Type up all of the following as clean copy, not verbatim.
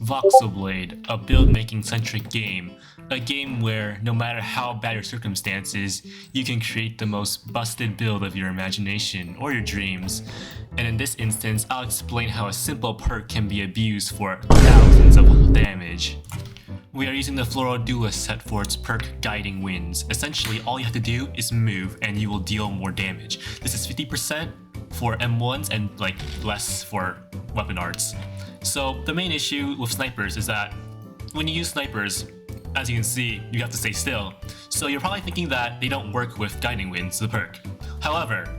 Voxlblade, a build-making centric game. A game where, no matter how bad your circumstances, you can create the most busted build of your imagination or your dreams. And in this instance, I'll explain how a simple perk can be abused for thousands of damage. We are using the Floral Duelist set for its perk Guiding Winds. Essentially, all you have to do is move and you will deal more damage. This is 50% for M1s and less for weapon arts. So the main issue with snipers is that when you use snipers, as you can see, you have to stay still. So you're probably thinking that they don't work with Guiding Winds, the perk. However,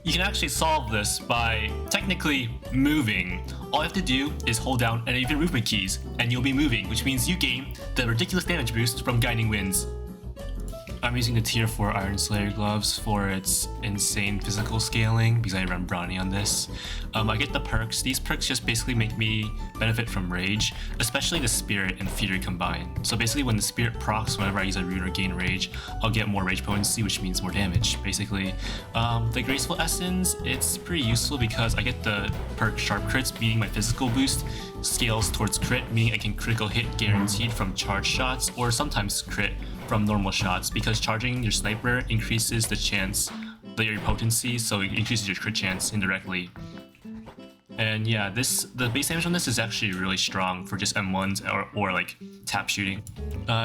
you can actually solve this by technically moving. All you have to do is hold down any of your movement keys and you'll be moving, which means you gain the ridiculous damage boost from Guiding Winds. I'm using the tier 4 Iron Slayer gloves for its insane physical scaling because I run Brawny on this. I get the perks. These perks just basically make me benefit from Rage, especially the Spirit and Fury combined. So basically when the Spirit procs whenever I use a rune or gain Rage, I'll get more Rage potency, which means more damage, basically. The Graceful Essence, it's pretty useful because I get the perk Sharp Crits, meaning my physical boost scales towards crit, meaning I can critical hit guaranteed from charge shots or sometimes crit from normal shots, because charging your sniper increases the chance that your potency, so it increases your crit chance indirectly. And yeah, the base damage on this is actually really strong for just M1s or like tap shooting.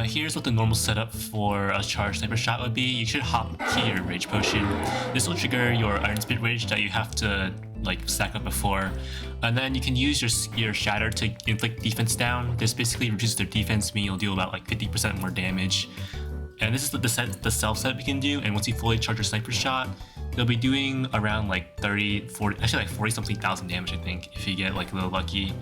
Here's what the normal setup for a charged sniper shot would be. You should hop key your Rage Potion. This will trigger your Iron Spirit Rage that you have to stack up before, and then you can use your Shatter to inflict defense down. This basically reduces their defense, meaning you'll deal about 50% more damage. And this is the self setup you can do, and once you fully charge your sniper shot, you'll be doing around 30, 40, actually 40 something thousand damage, I think, if you get a little lucky.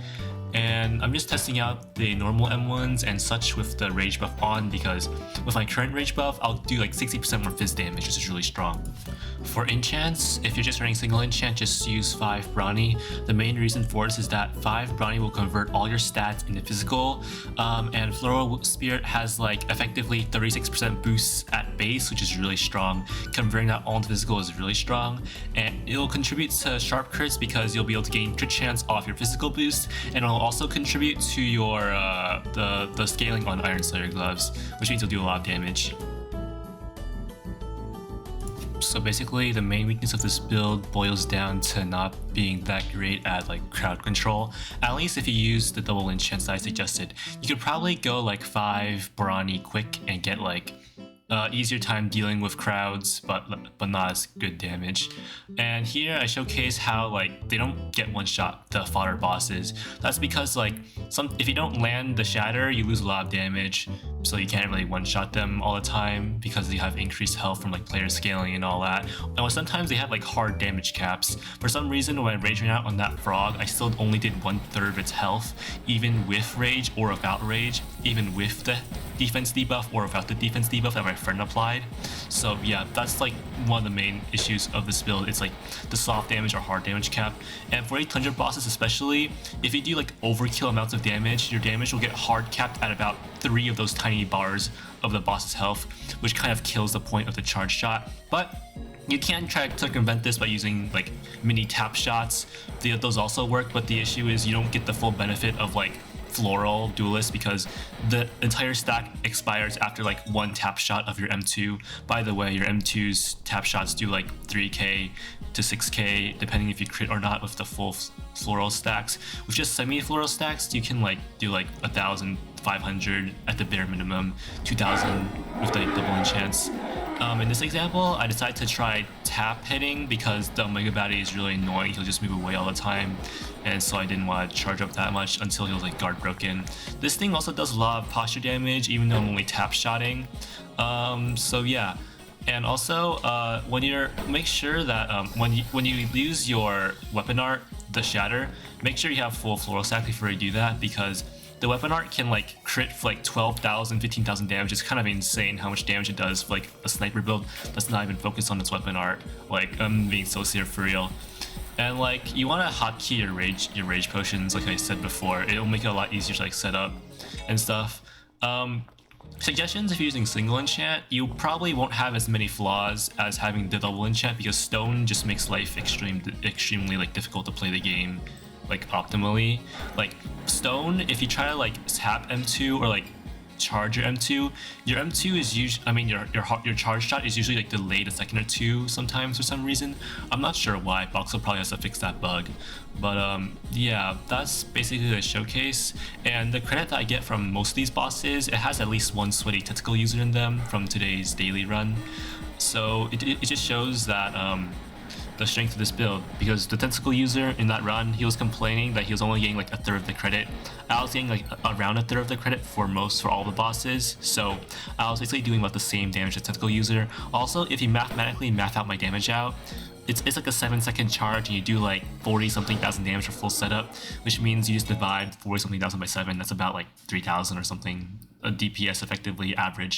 And I'm just testing out the normal M1s and such with the Rage buff on, because with my current Rage buff, I'll do 60% more Fizz damage, which is really strong. For enchants, if you're just running single enchant, just use 5 Brawny. The main reason for this is that 5 Brawny will convert all your stats into physical, and Floral Spirit has effectively 36% boosts at base, which is really strong. Converting that all into physical is really strong, and it'll contribute to sharp crits because you'll be able to gain crit chance off your physical boost, and it'll also contribute to your the scaling on Iron Slayer gloves, which means you'll do a lot of damage. So basically, the main weakness of this build boils down to not being that great at crowd control. At least if you use the double enchants that I suggested, you could probably go 5 Brawny quick and get easier time dealing with crowds, but not as good damage. And here I showcase how they don't get one shot the fodder bosses. That's because if you don't land the shatter, you lose a lot of damage, so you can't really one shot them all the time because they have increased health from player scaling and all that. And sometimes they have hard damage caps. For some reason, when I raging out on that frog, I still only did 1/3 of its health, even with rage or without rage, even with the defense debuff or without the defense debuff that my friend applied. So yeah, that's one of the main issues of this build. It's the soft damage or hard damage cap. And for 800 bosses especially, if you do overkill amounts of damage, your damage will get hard capped at about 3 of those tiny bars of the boss's health, which kind of kills the point of the charge shot. But you can try to circumvent this by using mini tap shots. Those also work, but the issue is you don't get the full benefit of Floral Duelist because the entire stack expires after 1 tap shot of your M2. By the way, your M2's tap shots do 3k to 6k depending if you crit or not with the full floral stacks. With just semi-floral stacks, you can do 1,500 at the bare minimum, 2,000 with the double enchants. In this example, I decided to try tap hitting because the Omega Baddie is really annoying. He'll just move away all the time, and so I didn't want to charge up that much until he was guard broken. This thing also does a lot of posture damage, even though I'm only tap shotting. So yeah, and also make sure that when you use your weapon art, the shatter, make sure you have full floral stack before you do that, because the weapon art can crit for 12,000, 15,000 damage. It's kind of insane how much damage it does for a sniper build that's not even focused on its weapon art. I'm being so serious for real. And you want to hotkey your rage potions, like I said before. It'll make it a lot easier to set up and stuff. Suggestions: if you're using single enchant, you probably won't have as many flaws as having the double enchant, because stone just makes life extremely difficult to play the game. like optimally. Like stone, if you try to like tap M2 or like charge your M2 is usually, I mean your charge shot is usually like delayed a second or two sometimes for some reason. I'm not sure why. Voxel probably has to fix that bug. But yeah, that's basically the showcase. And the credit that I get from most of these bosses, it has at least one sweaty tentacle user in them from today's daily run. So it just shows that the strength of this build, because the tentacle user in that run, he was complaining that he was only getting like a third of the credit. I was getting like around a third of the credit for all the bosses, so I was basically doing about the same damage as tentacle user. Also, if you mathematically math out my damage out, it's like a 7-second charge and you do like 40 something thousand damage for full setup, which means you just divide 40 something thousand by 7. That's about like 3,000 or something, a DPS effectively average.